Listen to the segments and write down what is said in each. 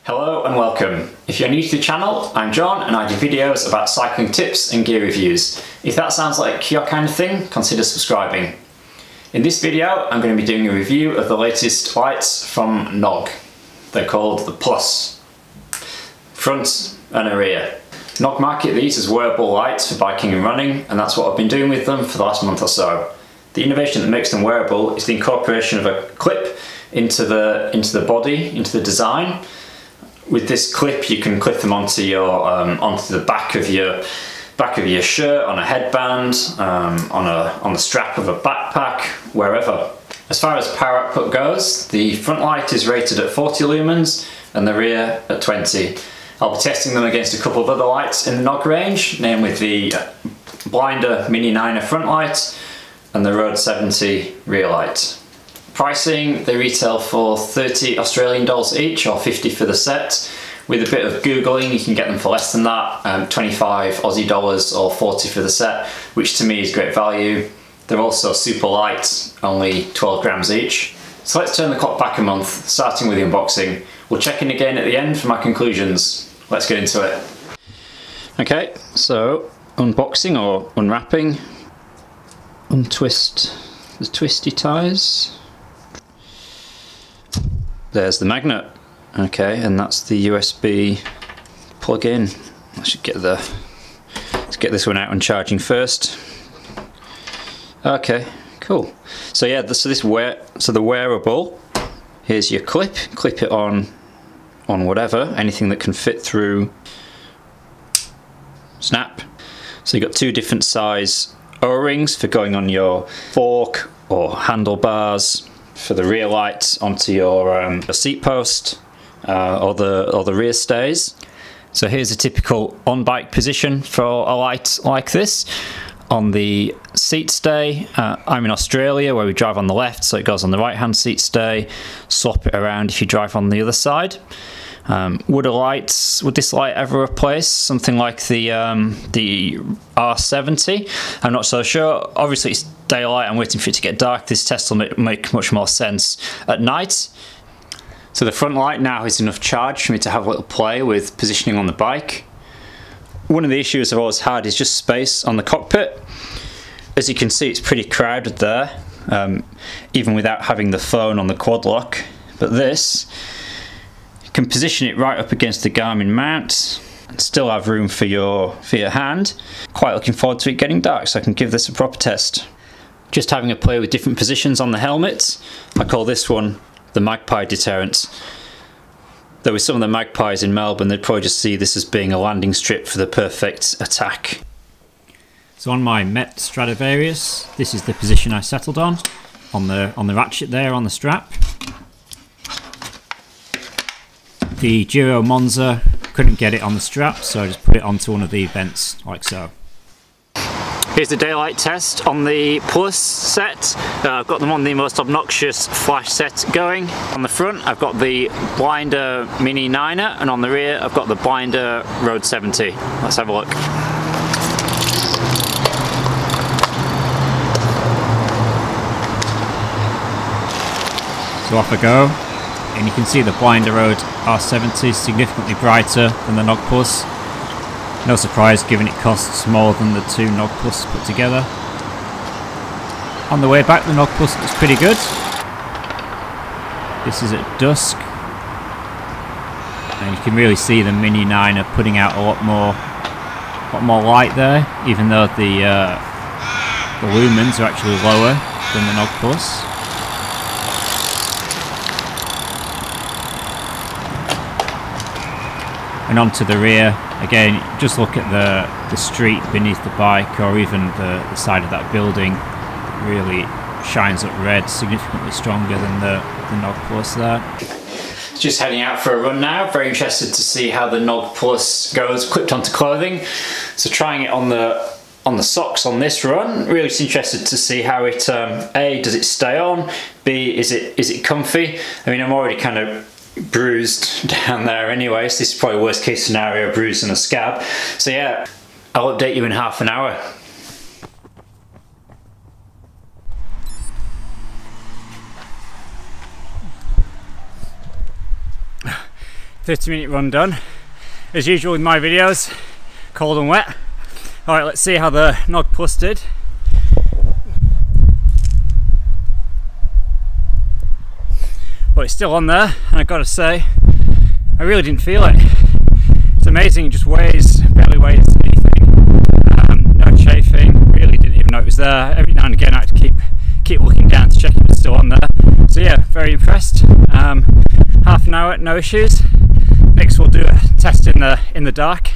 Hello and welcome. If you're new to the channel, I'm John and I do videos about cycling tips and gear reviews. If that sounds like your kind of thing, consider subscribing. In this video, I'm going to be doing a review of the latest lights from Knog. They're called the Plus. Front and a rear. Knog market these as wearable lights for biking and running, and that's what I've been doing with them for the last month or so. The innovation that makes them wearable is the incorporation of a clip into the body, into the design. With this clip, you can clip them onto the back of your shirt, on a headband, on the strap of a backpack, wherever. As far as power output goes, the front light is rated at 40 lumens and the rear at 20. I'll be testing them against a couple of other lights in the Knog range, namely the Blinder Mini Niner front light and the Road R70 rear light. Pricing, they retail for 30 Australian dollars each, or 50 for the set. With a bit of googling, you can get them for less than that, 25 Aussie dollars or 40 for the set, which to me is great value. They're also super light, only 12 grams each. So let's turn the clock back a month, starting with the unboxing. We'll check in again at the end for my conclusions. Let's get into it. Okay, so unboxing or unwrapping. Untwist the twisty ties. There's the magnet. Okay, and that's the USB plug-in. Let's get this one out and charging first. Okay, cool. So yeah, the wearable. Here's your clip. Clip it on whatever, anything that can fit through. Snap. So you've got two different size O-rings for going on your fork or handlebars. For the rear lights onto your seat post or the rear stays. So here's a typical on-bike position for a light like this. On the seat stay, I'm in Australia where we drive on the left, so it goes on the right-hand seat stay. Swap it around if you drive on the other side. Would this light ever replace something like the R70? I'm not so sure. Obviously it's daylight, I'm waiting for it to get dark. This test will make much more sense at night. So the front light now is enough charge for me to have a little play with positioning on the bike. One of the issues I've always had is just space on the cockpit. As you can see, it's pretty crowded there, even without having the phone on the quad lock. But this, you can position it right up against the Garmin mount and still have room for your hand. Quite looking forward to it getting dark so I can give this a proper test. Just having a play with different positions on the helmet. I call this one the magpie deterrent. Though with some of the magpies in Melbourne, they'd probably just see this as being a landing strip for the perfect attack. So on my Met Stradivarius, this is the position I settled on the ratchet there on the strap. The Giro Monza couldn't get it on the strap, so I just put it onto one of the vents like so. Here's the daylight test on the Plus set. I've got them on the most obnoxious flash set going. On the front I've got the Blinder Mini Niner, and on the rear I've got the Blinder Road R70. Let's have a look. So off I go, and you can see the Blinder Road R70 is significantly brighter than the Knog Plus. No surprise given it costs more than the two Knog Plus put together. On the way back, the Knog Plus looks pretty good. This is at dusk, and you can really see the Mini Niner putting out a lot more light there, even though the lumens are actually lower than the Knog Plus. And onto the rear, again, just look at the street beneath the bike, or even the side of that building. It really shines up red, significantly stronger than the Knog Plus there. Just heading out for a run now. Very interested to see how the Knog Plus goes clipped onto clothing. So trying it on the socks on this run. Really interested to see how it A, does it stay on? B, is it comfy? I mean, I'm already kind of bruised down there anyway, so this is probably worst case scenario, bruise and a scab. So yeah, I'll update you in half an hour. 30-minute run done. As usual with my videos, cold and wet. Alright, let's see how the Knog Plus did. Well, it's still on there, and I've got to say, I really didn't feel it. It's amazing, it just barely weighs anything. No chafing, really didn't even know it was there. Every now and again I had to keep looking down to check if it's still on there. So yeah, very impressed. Half an hour, no issues. Next we'll do a test in the dark.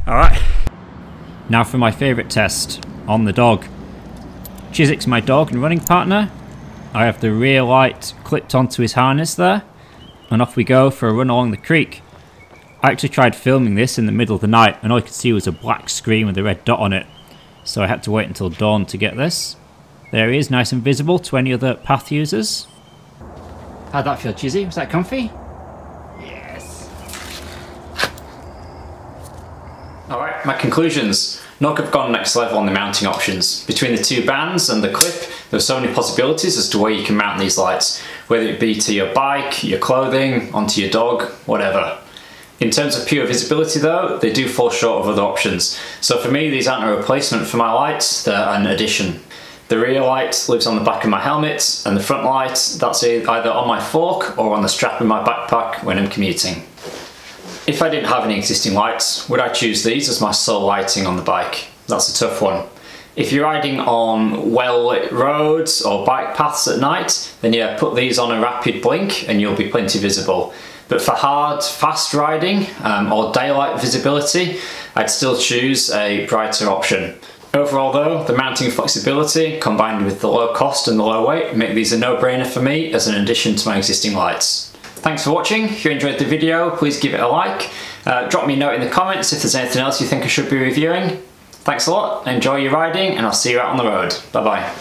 Alright. Now for my favourite test, on the dog. Chiswick's my dog and running partner. I have the rear light clipped onto his harness there, and off we go for a run along the creek. I actually tried filming this in the middle of the night and all I could see was a black screen with a red dot on it, so I had to wait until dawn to get this. There he is, nice and visible to any other path users. How'd that feel, Chizzy? Was that comfy? Yes! Alright, my conclusions. Knog have gone next level on the mounting options. Between the two bands and the clip, there are so many possibilities as to where you can mount these lights, whether it be to your bike, your clothing, onto your dog, whatever. In terms of pure visibility though, they do fall short of other options. So for me, these aren't a replacement for my lights, they're an addition. The rear light lives on the back of my helmet, and the front light, that's either on my fork or on the strap in my backpack when I'm commuting. If I didn't have any existing lights, would I choose these as my sole lighting on the bike? That's a tough one. If you're riding on well-lit roads or bike paths at night, then yeah, put these on a rapid blink and you'll be plenty visible. But for hard, fast riding or daylight visibility, I'd still choose a brighter option. Overall though, the mounting flexibility combined with the low cost and the low weight make these a no-brainer for me as an addition to my existing lights. Thanks for watching. If you enjoyed the video, please give it a like. Drop me a note in the comments if there's anything else you think I should be reviewing. Thanks a lot, enjoy your riding, and I'll see you out on the road. Bye bye.